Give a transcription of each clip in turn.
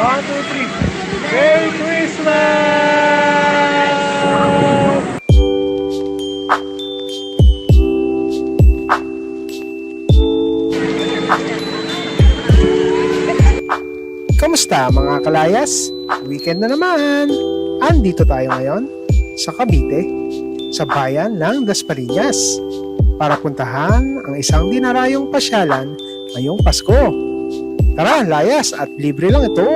One, two, three. Merry Christmas! Kamusta mga kalayas? Weekend na naman! Andito tayo ngayon sa Cavite, sa bayan ng Dasmariñas, para puntahan ang isang dinarayong pasyalan ngayong Pasko. Tara, layas, at libre lang ito.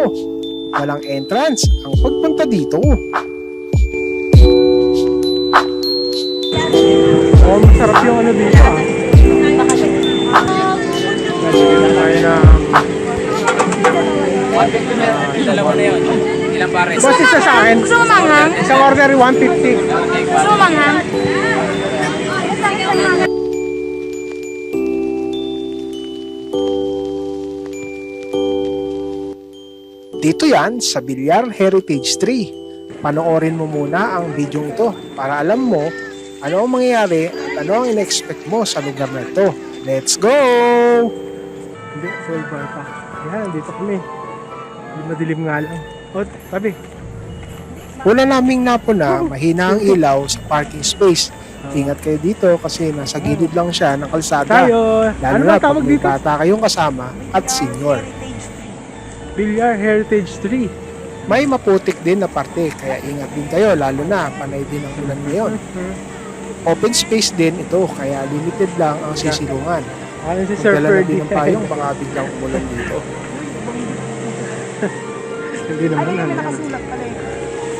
Walang entrance ang pagpunta dito. Oh, masarap yung ano dito ah. Nabigyan tayo ng Dalawa na yun. Ilang pares? boss, isa sa akin. Gusto mo manghang? Isang order, 150. Gusto mo manghang? Dito yan sa Villar Heritage Tree. Panoorin mo muna ang video ito para alam mo ano ang mangyayari at ano ang in-expect mo sa lugar na ito. Let's go! Hindi, full bar pa. Yan, dito kami. Madilim nga lang. O, tabi. Una naming napuna, mahina ang ilaw sa parking space. Ingat kayo dito kasi nasa gilid lang siya ng kalsada. Tayo. Lalo Ano na ba pag tawag may dito? bata kayong kasama at senior. Villar Heritage Tree. May maputik din na parte, kaya ingat din kayo, lalo na panay din ang ulan ngayon. Open space din ito, kaya limited lang ang sisilungan. Ano si Sir Magdala na Ferdy? din ng payong, baka biglang umulan dito. Hindi naman.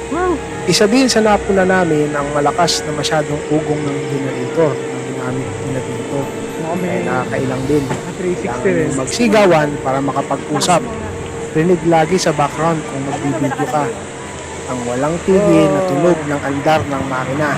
Wow. Isa din sa napuna namin ang malakas na masyadong ugong ng generator na ginamit nila dito. Kaya nakakailang din. 360 rin. Kailangan magsigawan para makapag-usap. Rinig lagi sa background kung magbibideo ka. Ang walang tigil na tunog ng andar ng makina.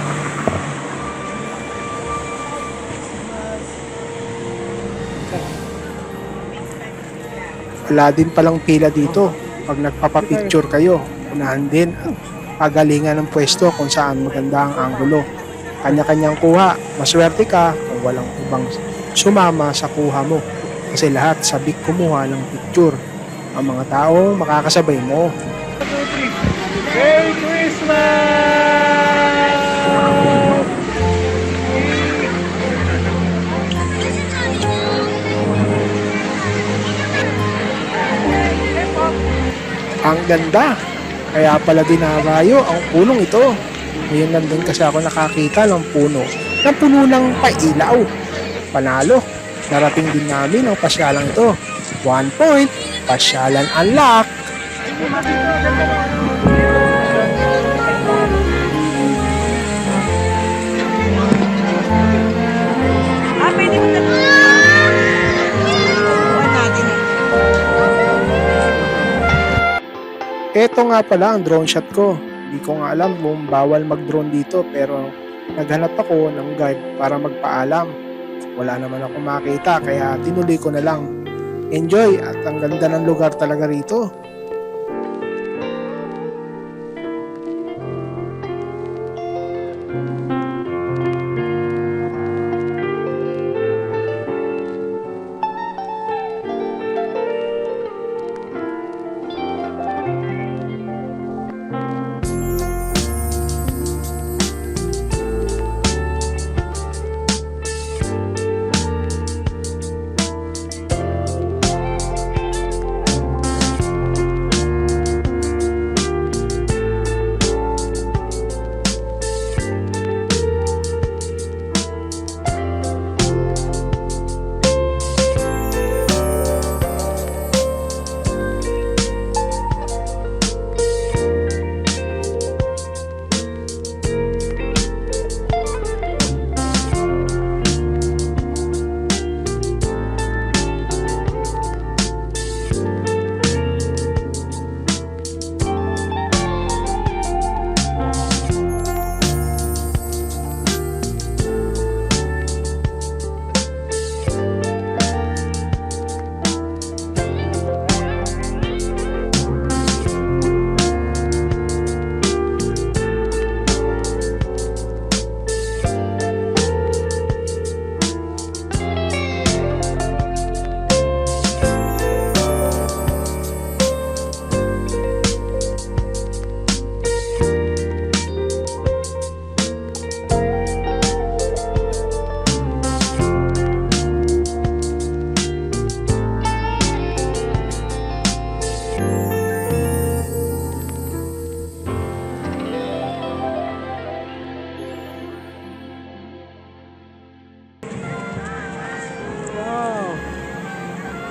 Wala din palang pila dito. Pag nagpapapicture kayo, unahan din ang pagalingan ng pwesto kung saan maganda ang anggulo. Kanya-kanyang kuha. Maswerte ka kung walang ibang sumama sa kuha mo. Kasi lahat sabik kumuha ng picture. Ang mga taong makakasabay mo. 1, 2, 3. Merry Christmas! Ang ganda! Kaya pala dinarayo ang punong ito. Ngayon lang din kasi ako nakakita ng puno ng pailaw. Panalo! Narating din namin ang pasyalang ito. 1 point! Pasyalan unlock! Pwede mo natin Ito nga pala ang drone shot ko. Hindi ko nga alam kung bawal mag-drone dito pero naghanap ako ng guide para magpaalam. Wala naman ako makita kaya tinuloy ko na lang. Enjoy at ang ganda ng lugar talaga rito.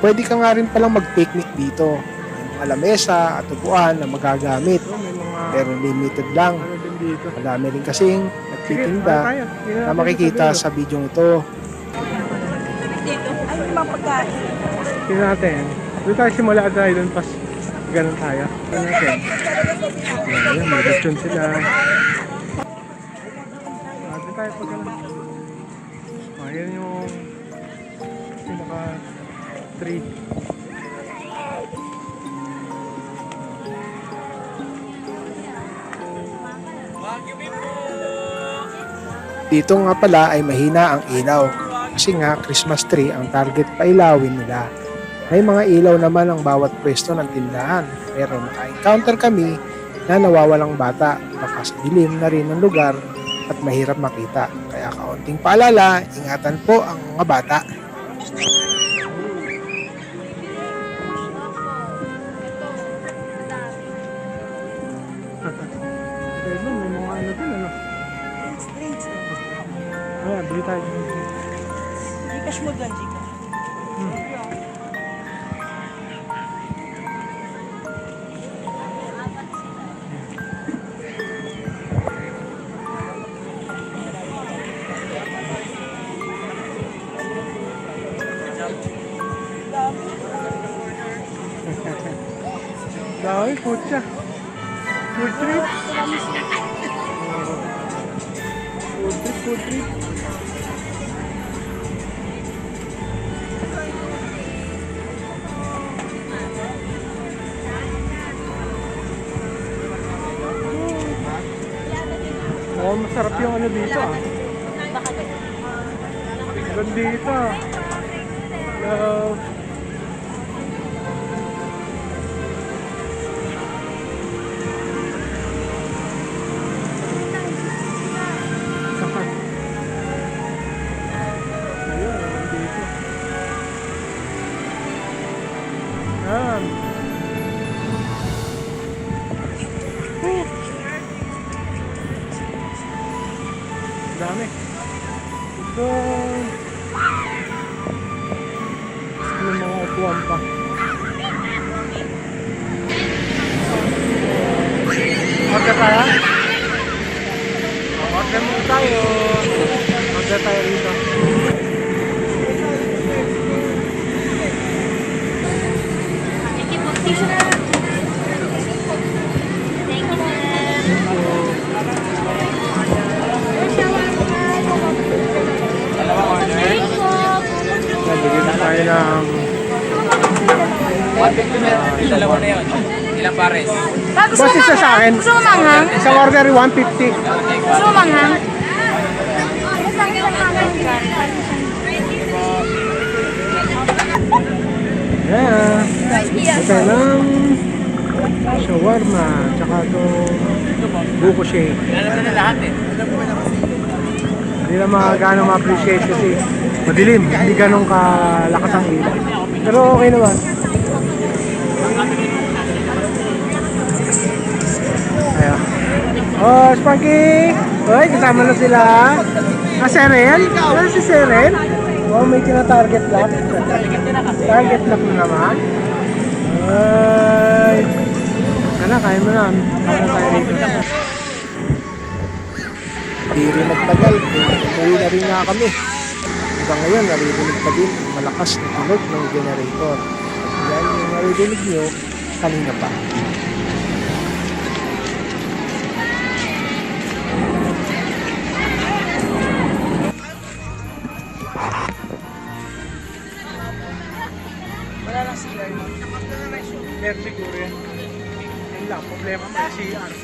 pwede ka nga rin palang mag-picnic dito. May mga lamesa at upuan na magagamit. So, may mga Pero limited lang. ano din dito. Madami rin kasing Sige, nagtitinda tayo. Tingnan na natin makikita dulo. sa video ito. Dito. Ay, yung mga pagkain. Tingnan natin. Doon tayo simula tayo doon pas ganun tayo. Tingnan natin. Ayan, may lechon sila. Doon tayo pag ganun. Ayan yung pinaka tree. Dito nga pala ay mahina ang ilaw. Kasi nga Christmas tree ang target pailawin nila. May mga ilaw naman ang bawat pwesto ng tindahan. Pero naka-encounter kami na nawawalang bata. Baka sa dilim na rin ng lugar at mahirap makita. Kaya kaunting paalala, ingatan po ang mga bata. Ayun, may mga ano din ano. Strange. Ayan, bili tayo. Gcash mo dyan, Gcash. Dami, putya. Food trip. Food trip. Oh, masarap yung ano dito ah. Ganda dito ah. Love. Ayun, nandito. Yan. Dami. Ito. May mga upuan pa. Order tayo? Order mo tayo. Order tayo rito. Nabili na tayo ng 150 meron. Yung dalawa na yun. Ilang pares? Gusto Boss, mo isa sa akin. Gusto mo manghang? isang order 150. Gusto mo manghang? Yeah. Ito ng shawarma, tsaka to buko shake. Alam na lahat eh. Hindi na gano'ng ma-appreciate kasi madilim, hindi gano'ng kalakas ang ilaw. Pero okay naman. Ayan. Oh, Spanky! Hoy, kasama na sila. Ah, Seren? Ano si Seren? Oh, may tina-target lock. Target lock na naman. Ay. Ano, kaya mo na. Kaya tayo rito. Di rin nagtagal, umuwi na rin nga kami. Hanggang ngayon, naririnig pa din ang malakas na tunog ng generator. At yan yung naririnig nyo kanina pa. Wala lang sila yun. Meron siguro yan. Yun lang, problema mo si ano.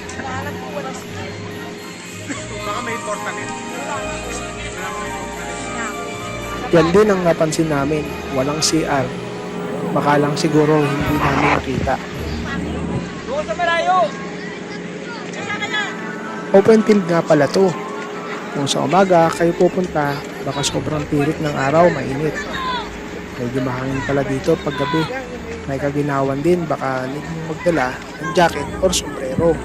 Baka may portalet. Yan din ang napansin namin, walang CR. Baka lang siguro hindi namin nakita. Doon sa malayo! Open field nga pala to. Kung sa umaga kayo pupunta, baka sobrang tirik ng araw, mainit. Medyo mahangin pala dito pag gabi. May kaginawan din, baka need mong magdala ng jacket or sombrero.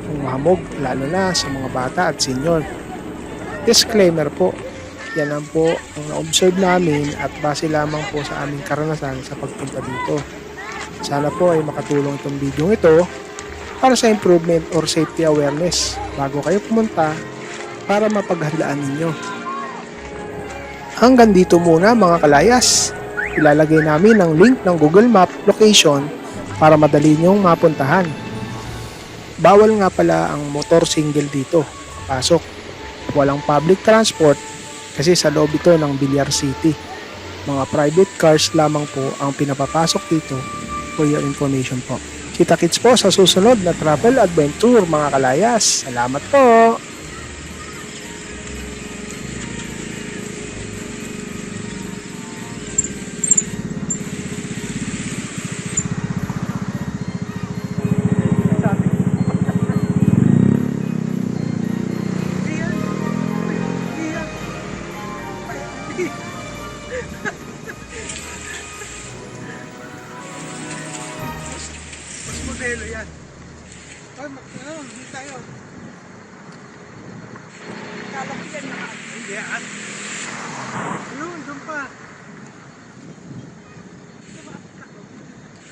Kung mahamog, lalo na sa mga bata at senior. Disclaimer po, Yan lang po ang na-observe namin at base lamang po sa aming karanasan sa pagpunta dito. Sana po ay makatulong itong video ito para sa improvement or safety awareness bago kayo pumunta para mapaghandaan ninyo. Hanggang dito muna mga kalayas. Ilalagay namin ang link ng Google Map location para madali nyong mapuntahan. Bawal nga pala ang motor single dito. Pasok. Walang public transport kasi sa loob ito ng Villar City. Mga private cars lamang po ang pinapapasok dito for your information po. Kita-kits po sa susunod na travel adventure mga kalayas. Salamat po! Mas modelo yan. Ay, hindi tayo. Kala ko yan na. Hindi yan. Yun, doon pa.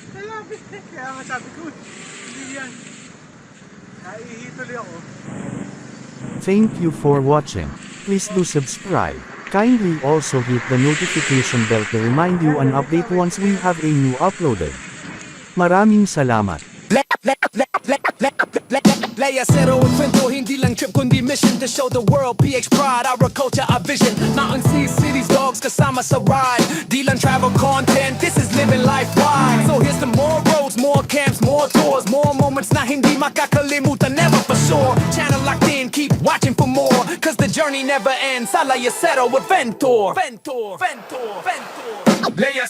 Malapit eh. Kaya nga sabi ko, hindi yan. Naihituloy ako. Thank you for watching. Please do subscribe. Kindly also hit the notification bell to remind you an update once we have a new uploaded. Maraming salamat. Leia Cero Enfrento, hindi lang trip kundi mission to show the world PX pride, our culture, our vision. Mountain seas, cities, dogs, kasama sa ride. Di lang travel content, this is living life wide. So here's to more roads, more camps, more tours, more moments na hindi makakalimutan, never for sure. Channel locked in, keep watching for more, cause the journey never ends. Leia Cero Adventure. Ventor, Ventor, Ventor. Leia